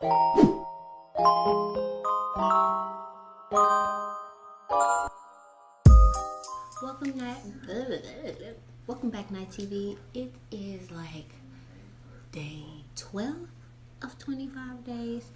Welcome back, Night TV. It is like day 12 of 25 days,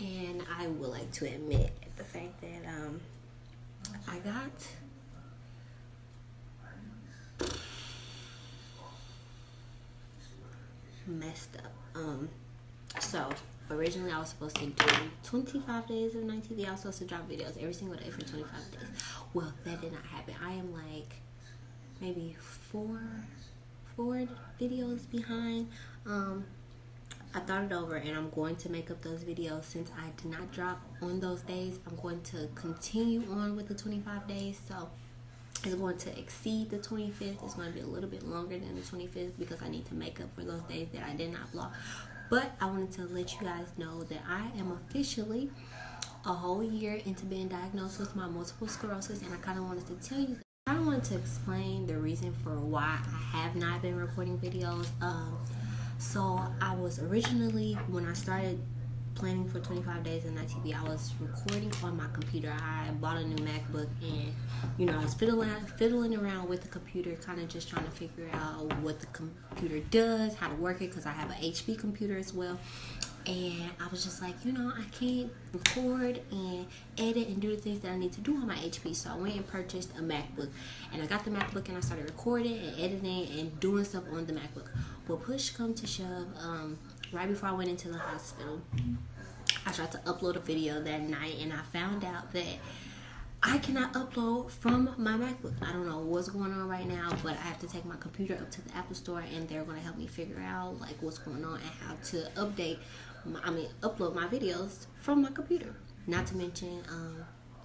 and I would like to admit the fact that I got messed up. So originally I was supposed to do 25 days of Night TV. I was supposed to drop videos every single day for 25 days. Well, that did not happen. I am like maybe four videos behind. I thought it over, and I'm going to make up those videos. Since I did not drop on those days, I'm going to continue on with the 25 days. So it's going to exceed the 25th. It's going to be a little bit longer than the 25th because I need to make up for those days that I did not vlog. But I wanted to let you guys know that I am officially a whole year into being diagnosed with my multiple sclerosis, and I kind of wanted to tell you that. I wanted to explain the reason for why I have not been recording videos. So I was originally, when I started planning for 25 days in Night TV, I was recording on my computer. I bought a new MacBook, and I was fiddling around with the computer, kind of just trying to figure out what the computer does, how to work it, because I have an HP computer as well. And I was just like, I can't record and edit and do the things that I need to do on my HP. So I went and purchased a MacBook. And I got the MacBook and I started recording and editing and doing stuff on the MacBook. Well, push come to shove, right before I went into the hospital, I tried to upload a video that night, and I found out that I cannot upload from my MacBook. I don't know what's going on right now, but I have to take my computer up to the Apple Store, and they're going to help me figure out like what's going on and how to upload my videos from my computer. Not to mention,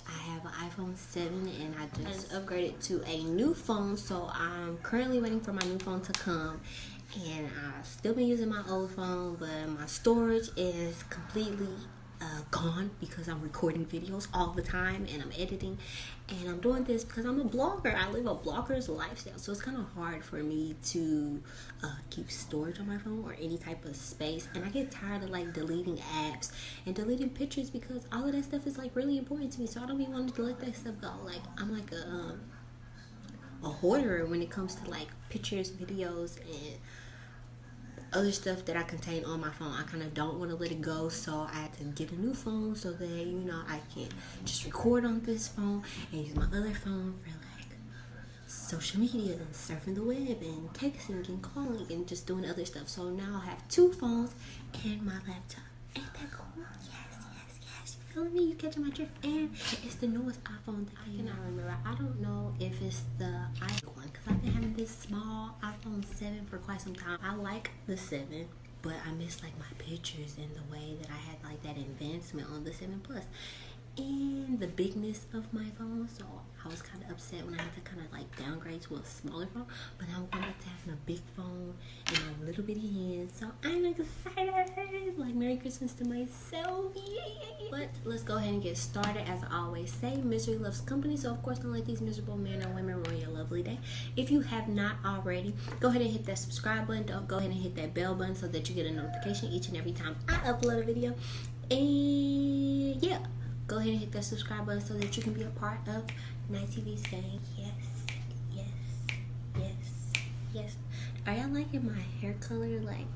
I have an iPhone 7, and I just upgraded to a new phone, so I'm currently waiting for my new phone to come. And I've still been using my old phone, but my storage is completely gone because I'm recording videos all the time, and I'm editing, and I'm doing this because I'm a blogger. I live a blogger's lifestyle, so it's kind of hard for me to keep storage on my phone or any type of space. And I get tired of like deleting apps and deleting pictures because all of that stuff is like really important to me, so I don't even want to let that stuff go. Like, I'm like a hoarder when it comes to like pictures, videos, and other stuff that I contain on my phone. I kind of don't want to let it go, so I had to get a new phone so that I can just record on this phone and use my other phone for like social media and surfing the web and texting and calling and just doing other stuff. So now I have two phones and my laptop. Ain't that cool? Yes. You feeling me? You catching my drift? And it's the newest iPhone that I cannot remember. I don't know if it's the iPhone one, because I've been having this small iPhone 7 for quite some time. I like the 7, but I miss like my pictures and the way that I had like that advancement on the 7 Plus and the bigness of my phone. So I was kind of upset when I had to kind of like downgrade to a smaller phone, but now I'm going back to having a big phone and my little bitty hands. So I'm excited, like Merry Christmas to myself. Yay. But let's go ahead and get started. As I always say, misery loves company, so of course don't let these miserable men and women ruin your lovely day. If you have not already, go ahead and hit that subscribe button. Don't go ahead and hit that bell button so that you get a notification each and every time I upload a video. And yeah, go ahead and hit that subscribe button so that you can be a part of Night TV saying yes. Are y'all liking my hair color? Like,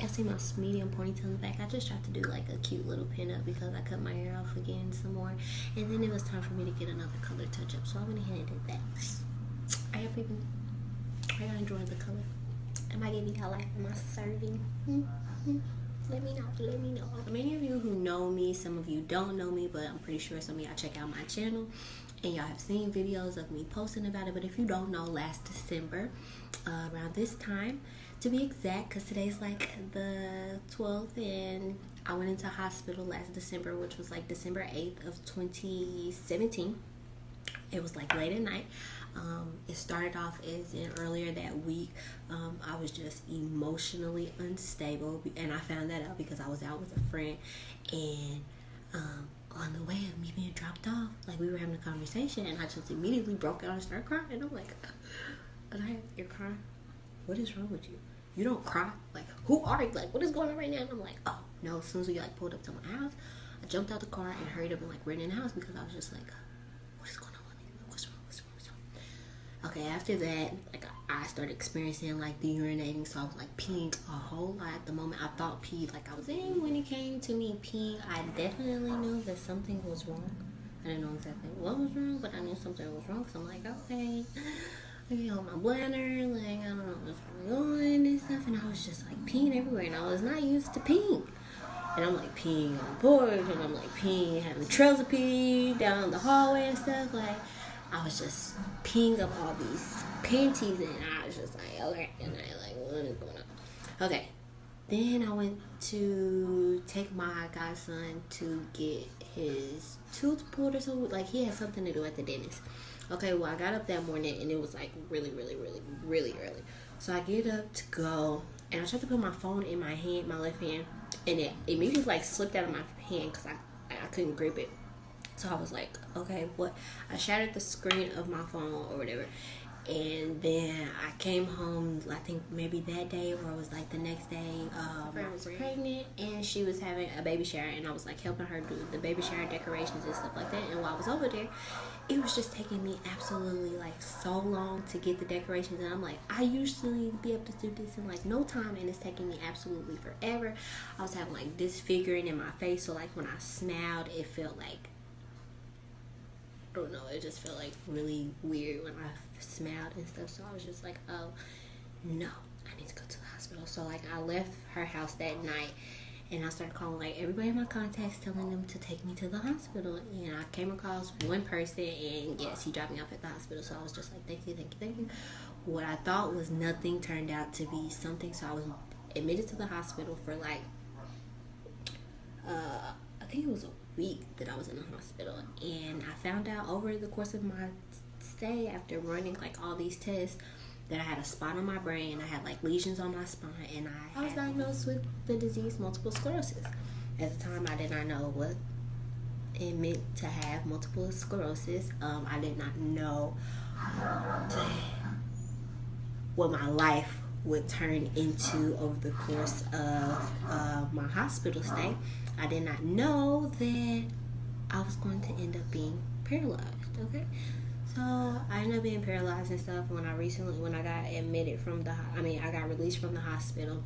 I see my medium ponytail in the back. I just tried to do like a cute little pin up because I cut my hair off again some more, and then it was time for me to get another color touch up, so I went ahead and did that. Are y'all enjoying the color? Am I giving y'all like my serving? Let me know. Many of you who know me, some of you don't know me, but I'm pretty sure some of y'all check out my channel and y'all have seen videos of me posting about it. But if you don't know, last December, around this time to be exact, because today's like the 12th, and I went into hospital last December, which was like December 8th of 2017. It was like late at night. It started off as in earlier that week. I was just emotionally unstable, and I found that out because I was out with a friend, and on the way of me being dropped off, like, we were having a conversation, and I just immediately broke out and started crying. And I'm like, you're crying? What is wrong with you? You don't cry? Like, who are you? Like, what is going on right now? And I'm like, oh, No, as soon as we like pulled up to my house, I jumped out the car and hurried up and like ran in the house because I was just like, what is going on with me? What's wrong? Okay, after that, like I started experiencing like the urinating, so I was like peeing a whole lot. The moment I thought pee, like I was in, when it came to me peeing, I definitely knew that something was wrong. I didn't know exactly what was wrong, but I knew something was wrong. So I'm like, okay, I get on my bladder, like I don't know what's going on and stuff. And I was just like peeing everywhere, and I was not used to peeing. And I'm like peeing on the porch, and I'm like peeing, having trails of pee down the hallway and stuff. Like I was just peeing up all these panties, and I was just like, okay, and I like, what is going on? Okay. Then I went to take my godson to get his tooth pulled or something. Like he had something to do at the dentist. Okay, well I got up that morning and it was like really early. So I get up to go and I tried to put my phone in my hand, my left hand, and it immediately like slipped out of my hand because I couldn't grip it. So I was like, okay, what? I shattered the screen of my phone or whatever. And then I came home, I think maybe that day or it was like the next day. My friend was pregnant and she was having a baby shower, and I was like helping her do the baby shower decorations and stuff like that. And while I was over there, it was just taking me absolutely like so long to get the decorations. And I'm like, I usually be able to do this in like no time, and it's taking me absolutely forever. I was having like disfiguring in my face, so like when I smiled, it felt like, I don't know, it just felt like really weird when I smiled and stuff. So I was just like, oh no, I need to go to the hospital. So like I left her house that night and I started calling like everybody in my contacts, telling them to take me to the hospital. And I came across one person, and yes, he dropped me off at the hospital. So I was just like, thank you. What I thought was nothing turned out to be something. So I was admitted to the hospital for like I think it was a week that I was in the hospital. And I found out over the course of my stay, after running like all these tests, that I had a spot on my brain. I had like lesions on my spine, and I was diagnosed with the disease multiple sclerosis. At the time, I did not know what it meant to have multiple sclerosis. I did not know what my life would turn into over the course of my hospital stay. I did not know that I was going to end up being paralyzed. Okay, so I ended up being paralyzed and stuff. When I got admitted I got released from the hospital,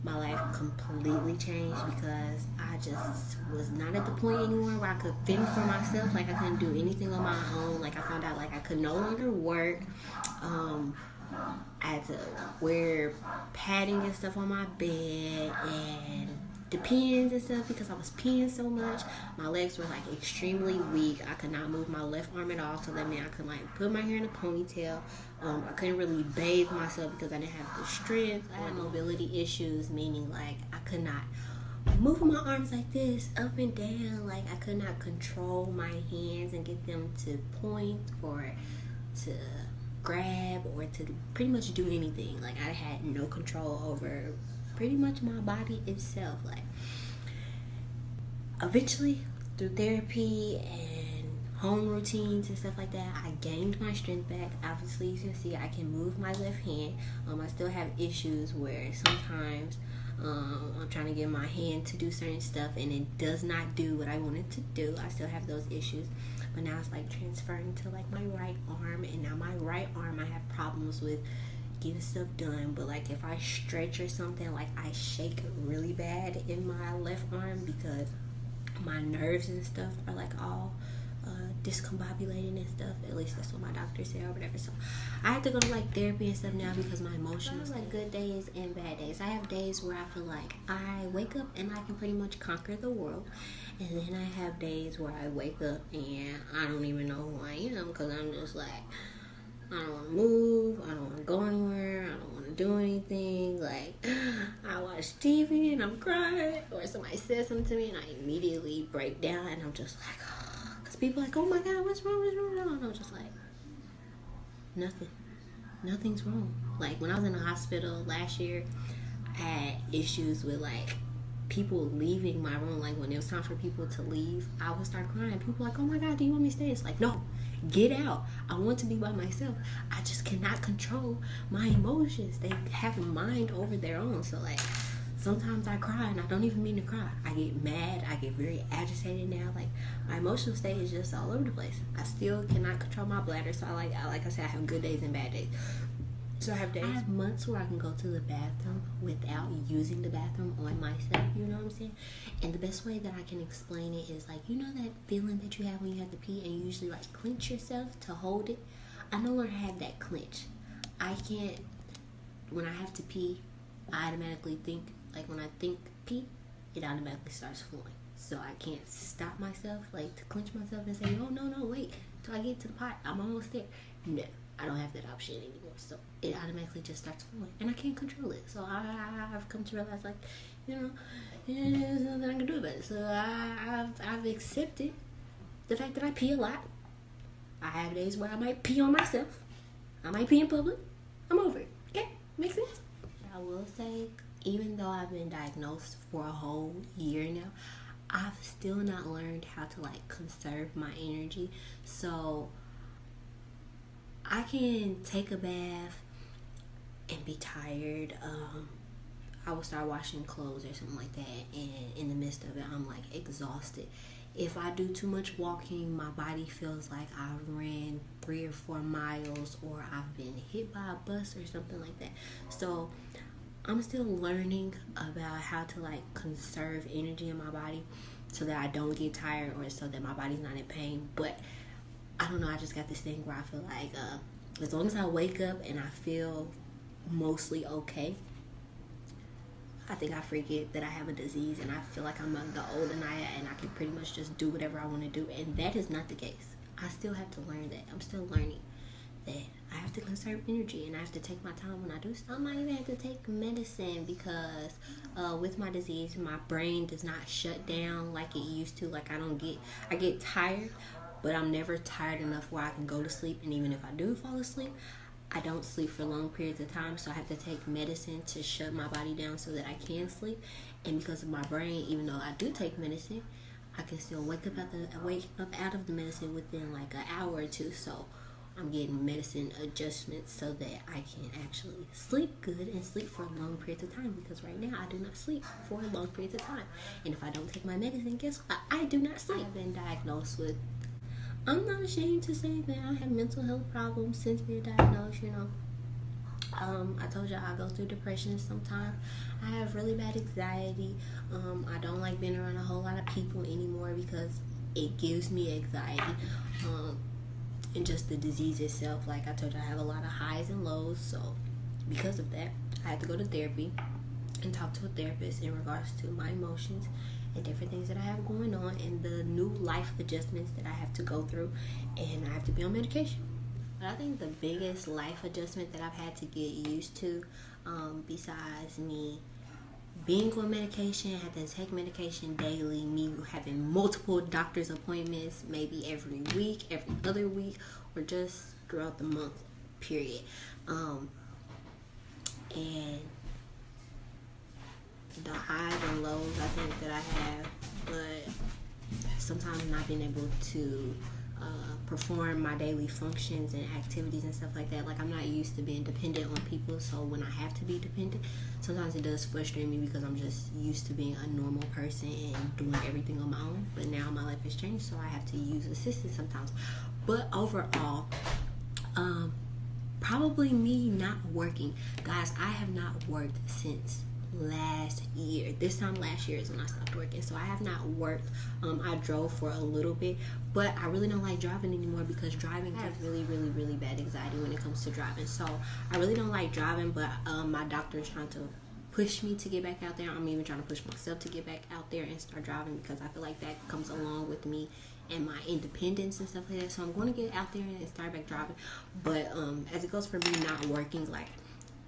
my life completely changed because I just was not at the point anymore where I could fend for myself. Like I couldn't do anything on my own. Like I found out like I could no longer work. I had to wear padding and stuff on my bed and depends and stuff because I was peeing so much. My legs were like extremely weak. I could not move my left arm at all, so that meant I could like put my hair in a ponytail. I couldn't really bathe myself because I didn't have the strength. I had mobility issues, meaning like I could not move my arms like this up and down. Like I could not control my hands and get them to point or to grab or to pretty much do anything. Like I had no control over pretty much my body itself. Like eventually through therapy and home routines and stuff like that, I gained my strength back. Obviously you can see I can move my left hand. I still have issues where sometimes I'm trying to get my hand to do certain stuff and it does not do what I want it to do. I still have those issues, but now it's like transferring to like my right arm, and now my right arm I have problems with getting stuff done. But like if I stretch or something, like I shake really bad in my left arm because my nerves and stuff are like all discombobulated and stuff. At least that's what my doctor said or whatever. So I have to go to like therapy and stuff now because my emotions, like good days and bad days. I have days where I feel like I wake up and I can pretty much conquer the world, and then I have days where I wake up and I don't even know who I am because I'm just like, I don't want to move, I don't want to go anywhere, I don't want to do anything. Like I watch TV and I'm crying, or somebody says something to me and I immediately break down and I'm just like, oh. People like, oh my God, what's wrong? And I'm just like, nothing's wrong. Like when I was in the hospital last year, I had issues with like people leaving my room. Like when it was time for people to leave, I would start crying. People like, oh my God, do you want me to stay? It's like, no, get out. I want to be by myself. I just cannot control my emotions. They have a mind over their own. So like sometimes I cry and I don't even mean to cry. I get mad. I get very agitated now. Like, my emotional state is just all over the place. I still cannot control my bladder. So like I said, I have good days and bad days. So I have months where I can go to the bathroom without using the bathroom on myself. You know what I'm saying? And the best way that I can explain it is like, you know that feeling that you have when you have to pee and you usually like clench yourself to hold it? I no longer have that clench. I can't, when I have to pee, I automatically think, like when I think pee, it automatically starts flowing. So I can't stop myself, like to clench myself and say, oh no, wait, till I get to the pot, I'm almost there. No, I don't have that option anymore. So it automatically just starts flowing and I can't control it. So I've come to realize, like, you know, there's nothing I can do about it. So I've accepted the fact that I pee a lot. I have days where I might pee on myself. I might pee in public. I'm over it. Okay? Makes sense? I will say, even though I've been diagnosed for a whole year now, I've still not learned how to like conserve my energy. So I can take a bath and be tired. I will start washing clothes or something like that, and in the midst of it, I'm like exhausted. If I do too much walking, my body feels like I've ran 3 or 4 miles, or I've been hit by a bus or something like that. So I'm still learning about how to like conserve energy in my body so that I don't get tired or so that my body's not in pain. But I don't know, I just got this thing where I feel like as long as I wake up and I feel mostly okay, I think I forget that I have a disease, and I feel like I'm the old and I can pretty much just do whatever I want to do, and that is not the case. I still have to learn that. I'm still learning that I have to conserve energy and I have to take my time when I do stuff. I might even have to take medicine because with my disease, my brain does not shut down like it used to. Like I get tired, but I'm never tired enough where I can go to sleep, and even if I do fall asleep, I don't sleep for long periods of time, so I have to take medicine to shut my body down so that I can sleep. And because of my brain, even though I do take medicine, I can still wake up out of the medicine within like an hour or two. So I'm getting medicine adjustments so that I can actually sleep good and sleep for long periods of time, because right now I do not sleep for long periods of time. And if I don't take my medicine, guess what? I do not sleep. I've been diagnosed with, I'm not ashamed to say that I have mental health problems since being diagnosed, you know. I told y'all I go through depression sometimes. I have really bad anxiety. I don't like being around a whole lot of people anymore because it gives me anxiety. And just the disease itself, like I told you, I have a lot of highs and lows. So because of that, I had to go to therapy and talk to a therapist in regards to my emotions and different things that I have going on and the new life adjustments that I have to go through, and I have to be on medication. But I think the biggest life adjustment that I've had to get used to, besides me being on medication, having to take medication daily, me having multiple doctor's appointments, maybe every week, every other week, or just throughout the month, period. And the highs and lows I think that I have, but sometimes not being able to perform my daily functions and activities and stuff like that. Like, I'm not used to being dependent on people, so when I have to be dependent, sometimes it does frustrate me because I'm just used to being a normal person and doing everything on my own. But now my life has changed, so I have to use assistance sometimes. But overall, probably me not working. Guys, I have not worked since last year. This time last year is when I stopped working, so I have not worked. I drove for a little bit, but I really don't like driving anymore because driving has really bad anxiety when it comes to driving. So I really don't like driving, but my doctor is trying to push me to get back out there. I'm even trying to push myself to get back out there and start driving because I feel like that comes along with me and my independence and stuff like that. So I'm going to get out there and start back driving. But as it goes for me not working, like,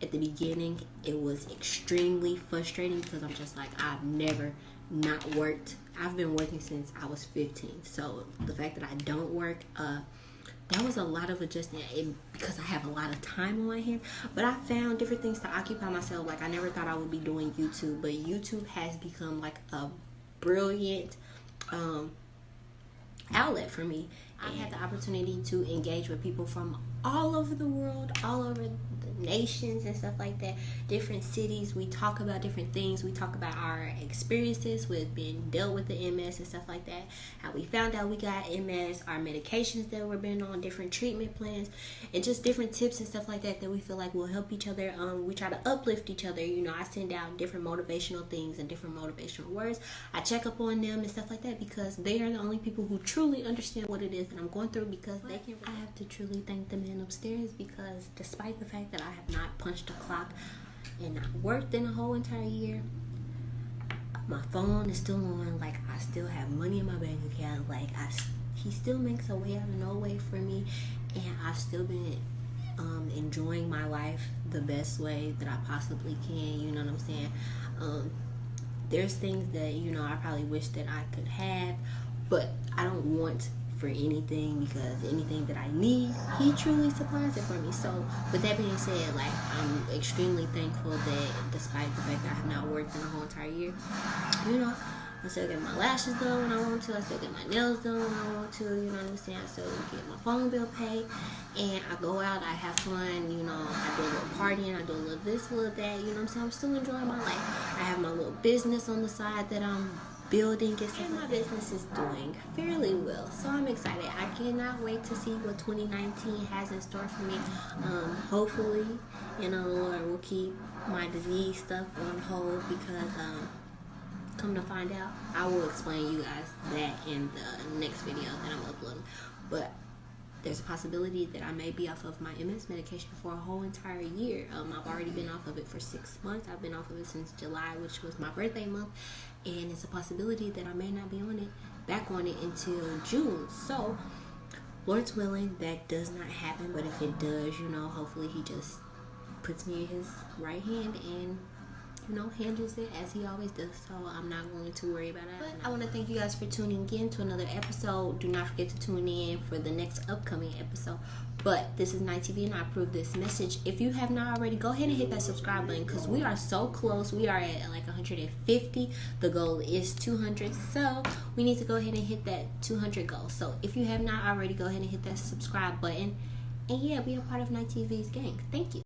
at the beginning, it was extremely frustrating because I'm just like, I've never not worked. I've been working since I was 15. So the fact that I don't work, that was a lot of adjustment because I have a lot of time on my hands. But I found different things to occupy myself. Like, I never thought I would be doing YouTube, but YouTube has become like a brilliant outlet for me. I had the opportunity to engage with people from all over the world, all over the different nations and stuff like that, different cities. We talk about different things. We talk about our experiences with being dealt with the MS and stuff like that, how we found out we got MS, our medications that we're been on, different treatment plans, and just different tips and stuff like that we feel like will help each other. We try to uplift each other. You know, I send out different motivational things and different motivational words. I check up on them and stuff like that because they are the only people who truly understand what it is that I'm going through, because they can. I have to truly thank the man upstairs, because despite the fact that I have not punched a clock and not worked in a whole entire year, my phone is still on. Like, I still have money in my bank account. Like, he still makes a way out of no way for me, and I've still been enjoying my life the best way that I possibly can. You know what I'm saying? There's things that, you know, I probably wish that I could have, but I don't want for anything, because anything that I need, he truly supplies it for me. So with that being said, like, I'm extremely thankful that despite the fact that I have not worked in a whole entire year, you know, I still get my lashes done when I want to. I still get my nails done when I want to. You know what I'm saying? I still get my phone bill paid. And I go out. I have fun. You know, I do a little partying. I do a little this, a little that. You know what I'm saying? I'm still enjoying my life. I have my little business on the side that I'm building. And my business is doing fairly well. So I'm excited. I cannot wait to see what 2019 has in store for me. Hopefully, you know, the Lord will keep my disease stuff on hold, because come to find out, I will explain you guys that in the next video that I'm uploading. But there's a possibility that I may be off of my MS medication for a whole entire year. I've already been off of it for 6 months. I've been off of it since July, which was my birthday month, and it's a possibility that I may not be back on it until June. So, Lord's willing, that does not happen. But if it does, you know, hopefully he just puts me in his right hand and, you know, handles it as he always does. So I'm not going to worry about it. But I want to thank you guys for tuning in to another episode. Do not forget to tune in for the next upcoming episode. But this is Night TV, and I approve this message. If you have not already, go ahead and hit that subscribe button, because we are so close. We are at like 150. The goal is 200. So we need to go ahead and hit that 200 goal. So if you have not already, go ahead and hit that subscribe button. And yeah, be a part of Night TV's gang. Thank you.